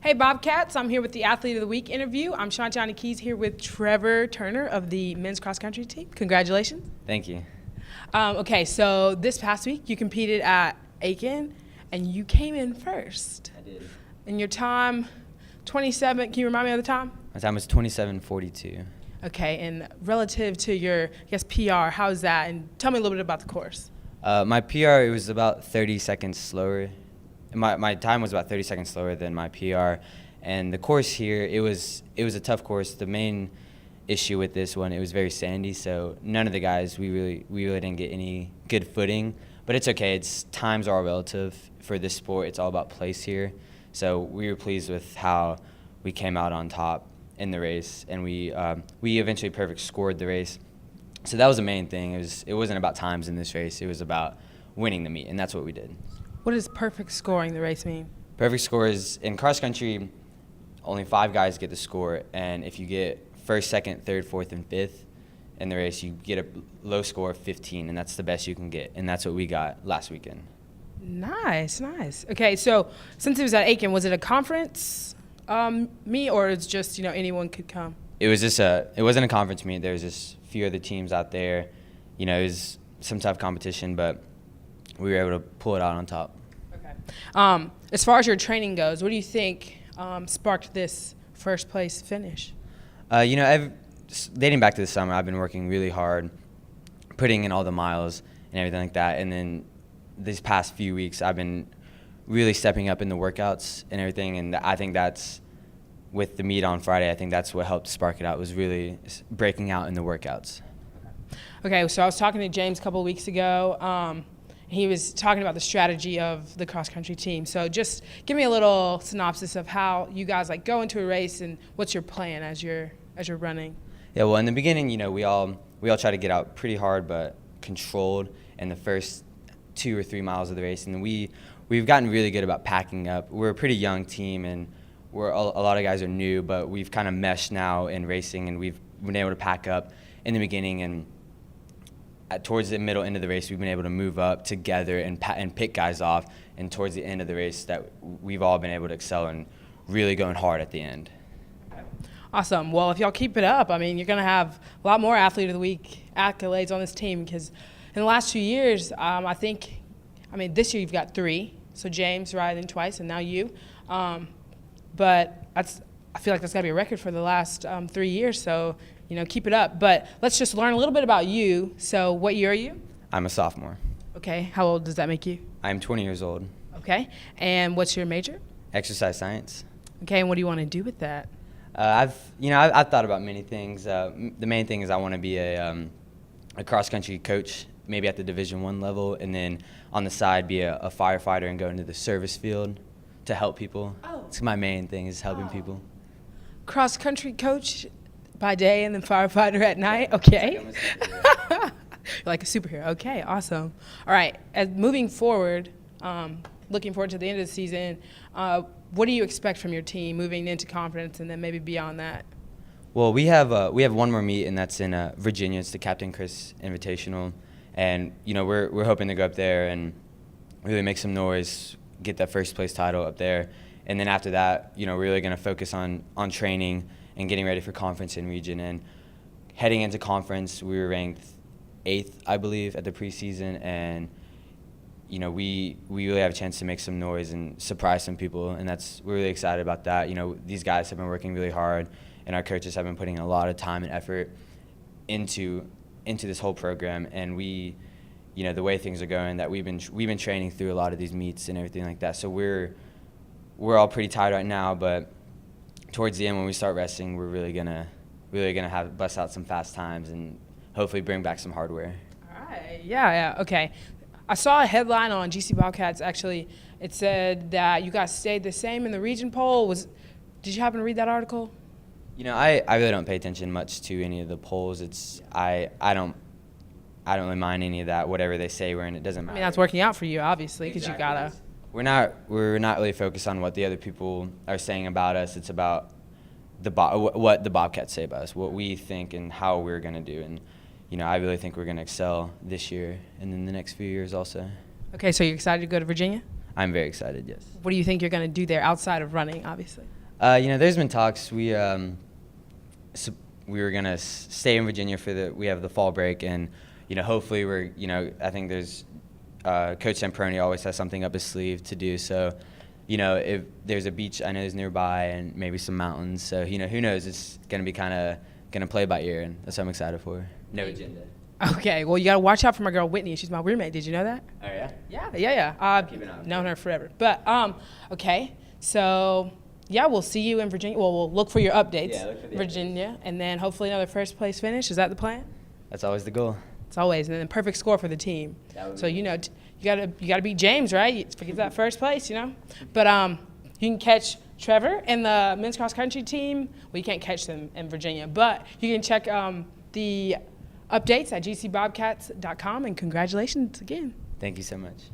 Hey Bobcats, I'm here with the Athlete of the Week interview. I'm Shantiani Keys here with Trevor Turner of the men's cross country team. Congratulations. Thank you. Okay, so this past week you competed at Aiken and you came in first. I did. And your time, 27, can you remind me of the time? My time was 27:42. Okay, and relative to your, I guess, PR, how is that? And tell me a little bit about the course. My PR, it was about 30 seconds slower. My time was about 30 seconds slower than my PR. And the course here, it was a tough course. The main issue with this one, it was very sandy, so none of the guys, we really didn't get any good footing. But it's okay. Times are all relative for this sport. It's all about place here. So we were pleased with how we came out on top in the race, and we eventually perfect scored the race. So that was the main thing. It wasn't about times in this race. It was about winning the meet, and that's what we did. What does perfect scoring the race mean? Perfect score is, in cross country, only 5 guys get the score, and if you get first, second, third, fourth, and fifth in the race, you get a low score of 15, and that's the best you can get, and that's what we got last weekend. Nice. Okay, so since it was at Aiken, was it a conference meet, or it's just anyone could come? It wasn't a conference meet. There was just a few other teams out there. It was some tough competition, but we were able to pull it out on top. Okay. As far as your training goes, what do you think sparked this first place finish? Dating back to the summer, I've been working really hard, putting in all the miles and everything like that. And then these past few weeks, I've been really stepping up in the workouts and everything. And I think that's, with the meet on Friday, I think that's what helped spark it out, was really breaking out in the workouts. Okay, so I was talking to James a couple of weeks ago. He was talking about the strategy of the cross-country team. So just give me a little synopsis of how you guys go into a race and what's your plan as you're running. Yeah, well, in the beginning, we all try to get out pretty hard but controlled in the first 2 or 3 miles of the race, and we've gotten really good about packing up. We're a pretty young team, and a lot of guys are new, but we've kind of meshed now in racing, and we've been able to pack up in the beginning, and towards the middle end of the race, we've been able to move up together and pick guys off. And towards the end of the race, that we've all been able to excel and really going hard at the end. Awesome. Well, if y'all keep it up, you're going to have a lot more Athlete of the Week accolades on this team, because in the last 2 years, this year you've got 3. So James, Ryan, twice, and now you. But I feel like that's got to be a record for the last 3 years. So keep it up. But let's just learn a little bit about you. So what year are you? I'm a sophomore. Okay. How old does that make you? I'm 20 years old. Okay. And what's your major? Exercise science. Okay. And what do you want to do with that? I've thought about many things. The main thing is I want to be a cross-country coach, maybe at the Division I level, and then on the side be a firefighter and go into the service field to help people. Oh. It's my main thing, is helping people. Cross-country coach by day and then firefighter at night? Okay. You're like a superhero. Okay, awesome. All right, moving forward, looking forward to the end of the season, what do you expect from your team moving into conference and then maybe beyond that? Well, we have one more meet, and that's in Virginia. It's the Captain Chris Invitational, and we're hoping to go up there and really make some noise, get that first place title up there, and then after that, we're really going to focus on training and getting ready for conference and region. And heading into conference, we were ranked 8th, I believe, at the preseason, and we really have a chance to make some noise and surprise some people, and we're really excited about that. These guys have been working really hard, and our coaches have been putting a lot of time and effort into this whole program, and the way things are going, that we've been training through a lot of these meets and everything like that. So we're all pretty tired right now, but towards the end, when we start resting, we're really gonna have bust out some fast times and hopefully bring back some hardware. All right. Yeah. Okay. I saw a headline on GC Bobcats. Actually, it said that you guys stayed the same in the region poll. Did you happen to read that article? I really don't pay attention much to any of the polls. I don't really mind any of that. Whatever they say, it doesn't matter. That's working out for you, obviously, because exactly. You gotta. We're not really focused on what the other people are saying about us. It's about what the Bobcats say about us, what we think, and how we're gonna do. And I really think we're gonna excel this year and in the next few years also. Okay, so you're excited to go to Virginia? I'm very excited. Yes. What do you think you're gonna do there outside of running, obviously? There's been talks. We were gonna stay in Virginia for we have the fall break, and hopefully I think there's Coach Semproni always has something up his sleeve to do. So, if there's a beach I know is nearby and maybe some mountains, so who knows? It's gonna be gonna play by ear, and that's what I'm excited for. No agenda. Okay, well, you got to watch out for my girl Whitney. She's my roommate. Did you know that? Oh, yeah? Yeah. I've known her forever. But, okay, so, yeah, we'll see you in Virginia. Well, we'll look for your updates. Yeah, look for the Virginia, and then hopefully another first-place finish. Is that the plan? That's always the goal. It's always. And then perfect score for the team. So, you gotta beat James, right? You forget that first place, But you can catch Trevor and the men's cross-country team. Well, you can't catch them in Virginia. But you can check the updates at gcbobcats.com, and congratulations again. Thank you so much.